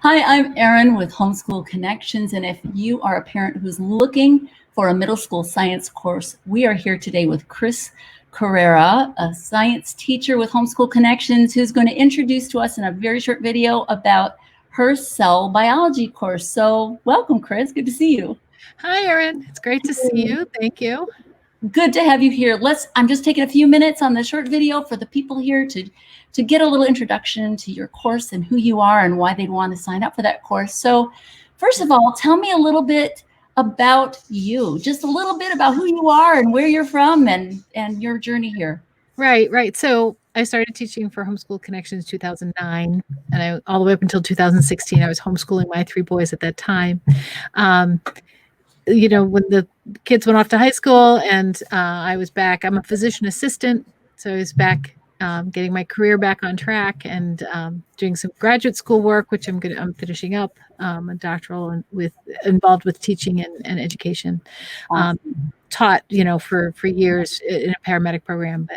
Hi, I'm Erin with Homeschool Connections, and if you are a parent who's looking for a middle school science course, we are here today with Kris Correira, a science teacher with Homeschool Connections, who's going to introduce to us in a very short video about her cell biology course. So welcome, Kris. Good to see you. Hi, Erin. It's great to see you. Thank you. Good to have you here. I'm just taking a few minutes on this short video for the people here to get a little introduction to your course and who you are and why they'd want to sign up for that course. So first of all, tell me a little bit about you, just a little bit about who you are and where you're from and your journey here. Right. So I started teaching for Homeschool Connections 2009, and all the way up until 2016, I was homeschooling my 3 boys at that time. When the kids went off to high school and I was back, I'm a physician assistant, so I was back getting my career back on track and doing some graduate school work, which I'm finishing up, a doctoral and involved with teaching and education. Awesome. Taught, for years in a paramedic program,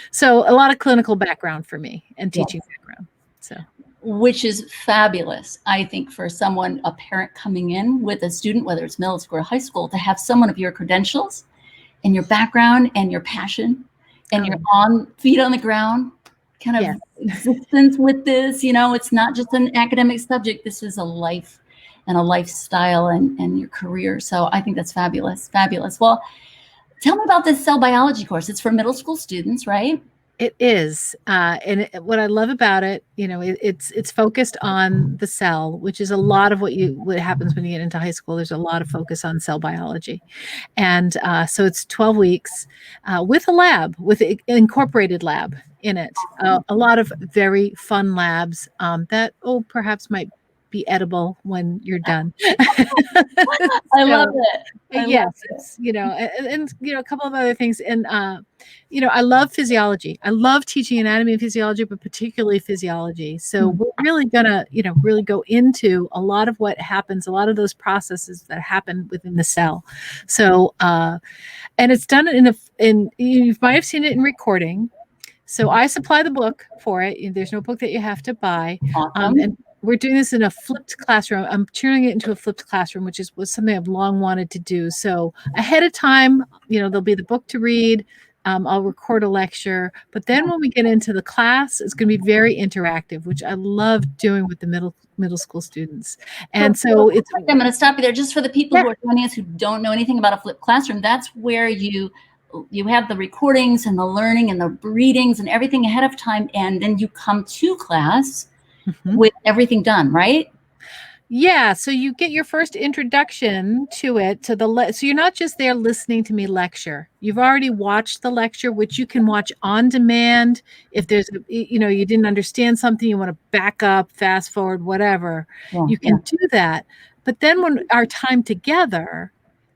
so a lot of clinical background for me and teaching background. So. Which is fabulous, I think, for someone, a parent coming in with a student, whether it's middle school or high school, to have someone of your credentials and your background and your passion and your feet on the ground kind of existence with this. It's not just an academic subject. This is a life and a lifestyle and your career. So I think that's fabulous. Fabulous. Well, tell me about this cell biology course. It's for middle school students, right? It is. What I love about it, it's focused on the cell, which is a lot of what happens when you get into high school. There's a lot of focus on cell biology. And so it's 12 weeks with a lab, with an incorporated lab in it. A lot of very fun labs that, perhaps might be edible when you're done. I love it. And a couple of other things. And, I love physiology. I love teaching anatomy and physiology, but particularly physiology. So we're really gonna, really go into a lot of what happens, a lot of those processes that happen within the cell. So, and it's done you might have seen it in recording. So I supply the book for it. There's no book that you have to buy. Awesome. And we're doing this in a flipped classroom. I'm turning it into a flipped classroom, which was something I've long wanted to do. So ahead of time, there'll be the book to read. I'll record a lecture, but then when we get into the class, it's going to be very interactive, which I love doing with the middle school students. And so I'm going to stop you there just for the people who are joining us who don't know anything about a flipped classroom. That's where you have the recordings and the learning and the readings and everything ahead of time, and then you come to class with everything done, right? Yeah, so you get your first introduction to it, so you're not just there listening to me lecture. You've already watched the lecture, which you can watch on demand. If there's, you didn't understand something, you want to back up, fast forward, whatever, you can do that. But then when our time together,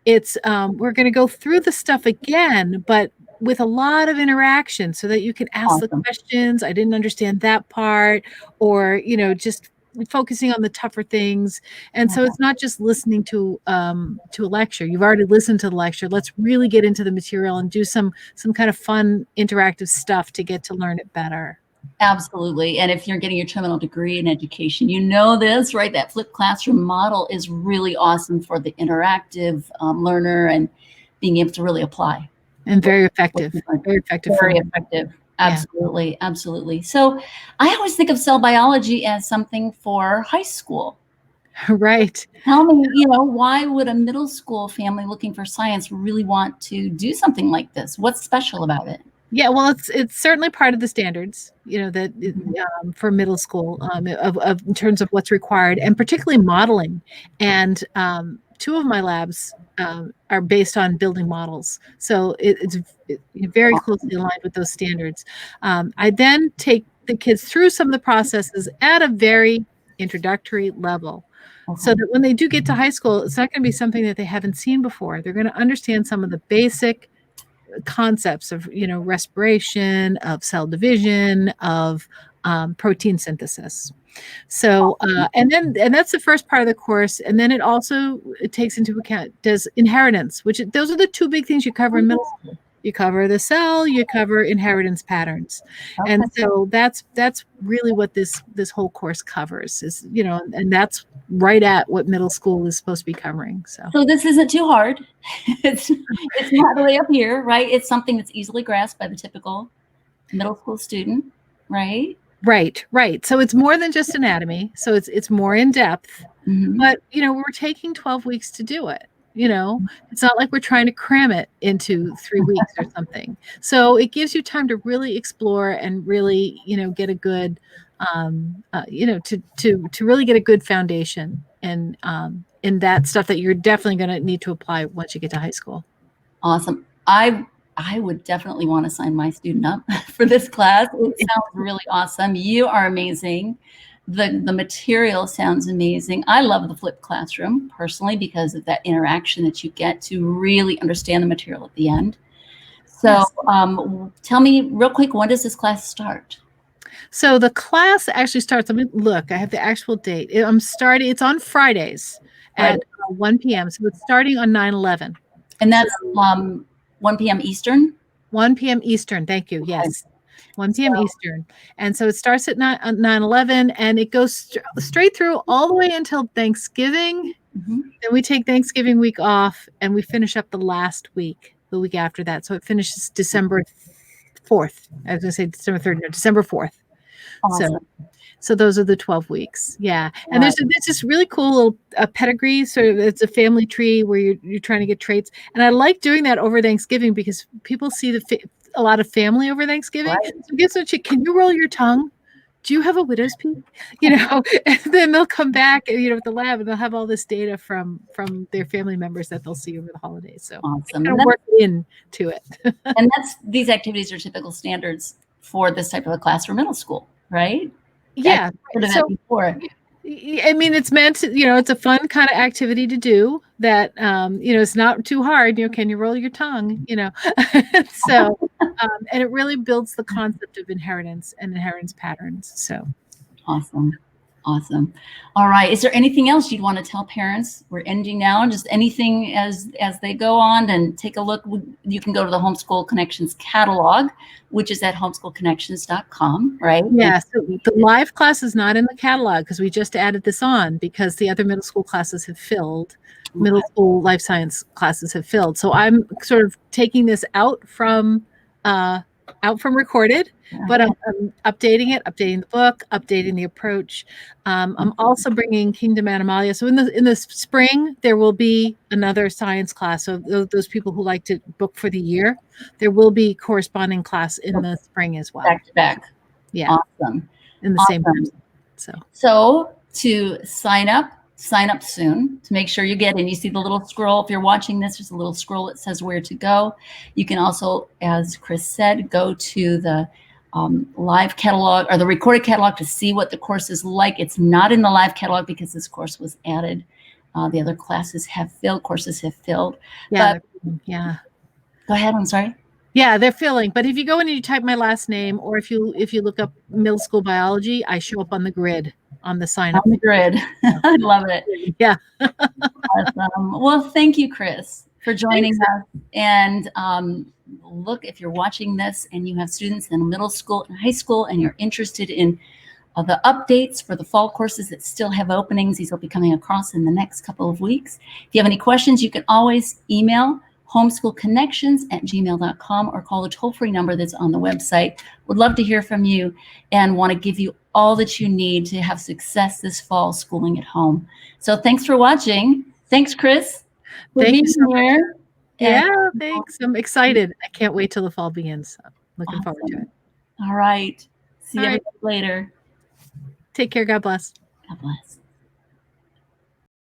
it's we're going to go through the stuff again, but with a lot of interaction so that you can ask the questions. I didn't understand that part, or, just focusing on the tougher things. And so it's not just listening to a lecture. You've already listened to the lecture. Let's really get into the material and do some kind of fun interactive stuff to get to learn it better. Absolutely. And if you're getting your terminal degree in education, this, right? That flipped classroom model is really awesome for the interactive learner and being able to really apply. And very effective. Very effective. Very effective. Absolutely. Yeah. Absolutely. So I always think of cell biology as something for high school. Right. Tell me, why would a middle school family looking for science really want to do something like this? What's special about it? Yeah, well, it's certainly part of the standards, that for middle school in terms of what's required, and particularly modeling. And 2 of my labs are based on building models, so it's very closely aligned with those standards. I then take the kids through some of the processes at a very introductory level, so that when they do get to high school, it's not going to be something that they haven't seen before. They're going to understand some of the basic concepts of respiration, of cell division, of protein synthesis. So and that's the first part of the course, and then it takes into account does inheritance, those are the 2 big things you cover in middle school. you cover the cell, you cover inheritance patterns. Okay. And so that's really what this whole course covers is, and that's right at what middle school is supposed to be covering. So this isn't too hard. It's not really up here, right? It's something that's easily grasped by the typical middle school student, right? Right. So it's more than just anatomy. So it's more in depth. Mm-hmm. But, we're taking 12 weeks to do it. It's not like we're trying to cram it into 3 weeks or something. So it gives you time to really explore and really, get a good, to really get a good foundation in that stuff that you're definitely going to need to apply once you get to high school. Awesome. I would definitely want to sign my student up for this class. It sounds really awesome. You are amazing. The material sounds amazing. I love the flipped classroom personally because of that interaction that you get to really understand the material at the end. So Yes. Tell me real quick, when does this class start? So the class actually starts, let me look, I have the actual date. It's on Fridays at 1 p.m. So it's starting on 9/11. And that's 1 p.m. Eastern? 1 p.m. Eastern. Thank you. Yes. 1 p.m. Eastern. And so it starts at 9/11 and it goes straight through all the way until Thanksgiving. Mm-hmm. Then we take Thanksgiving week off and we finish up the last week, the week after that. So it finishes December 4th. I was going to say December 3rd, no, December 4th. Awesome. So those are the 12 weeks. Yeah. And there's this really cool little pedigree. So it's a family tree where you're trying to get traits. And I like doing that over Thanksgiving because people see a lot of family over Thanksgiving. Right. So guess what? Can you roll your tongue? Do you have a widow's peak? And then they'll come back, with the lab and they'll have all this data from their family members that they'll see over the holidays. So awesome. Kind of work into it. And these activities are typical standards for this type of a class for middle school, right? Yeah. So, before. I mean, it's meant to, it's a fun kind of activity to do that, it's not too hard. Can you roll your tongue, so, and it really builds the concept of inheritance and inheritance patterns. So awesome. All right. Is there anything else you'd want to tell parents? We're ending now. Just anything as they go on and take a look. You can go to the Homeschool Connections catalog, which is at homeschoolconnections.com, right? Yeah. So the live class is not in the catalog because we just added this on because the other middle school classes have filled. Middle school life science classes have filled. So I'm sort of taking this out from recorded, but I'm updating the book, updating the approach. I'm also bringing Kingdom Animalia. So in the spring, there will be another science class. So those people who like to book for the year, there will be corresponding class in the spring as well. Back to back. Yeah. Awesome. In the same person. So to sign up soon to make sure you get in. You see the little scroll. If you're watching this, there's a little scroll that says where to go. You can also, as Kris said, go to the live catalog or the recorded catalog to see what the course is like. It's not in the live catalog because this course was added. The other courses have filled. Yeah. Go ahead. I'm sorry. Yeah, they're filling. But if you go in and you type my last name, or if you look up middle school biology, I show up on the grid on the sign up. On the grid. I love it. Yeah. Awesome. Well, thank you, Kris, for joining us. And look, if you're watching this and you have students in middle school and high school and you're interested in the updates for the fall courses that still have openings, these will be coming across in the next couple of weeks. If you have any questions, you can always email homeschoolconnections@gmail.com or call the toll-free number that's on the website. Would love to hear from you and want to give you all that you need to have success this fall schooling at home. So thanks for watching. Thanks, Kris. Thank you so much. Yeah, thanks. I'm excited. I can't wait till the fall begins. So looking forward to it. All right. See you later. Take care. God bless. God bless.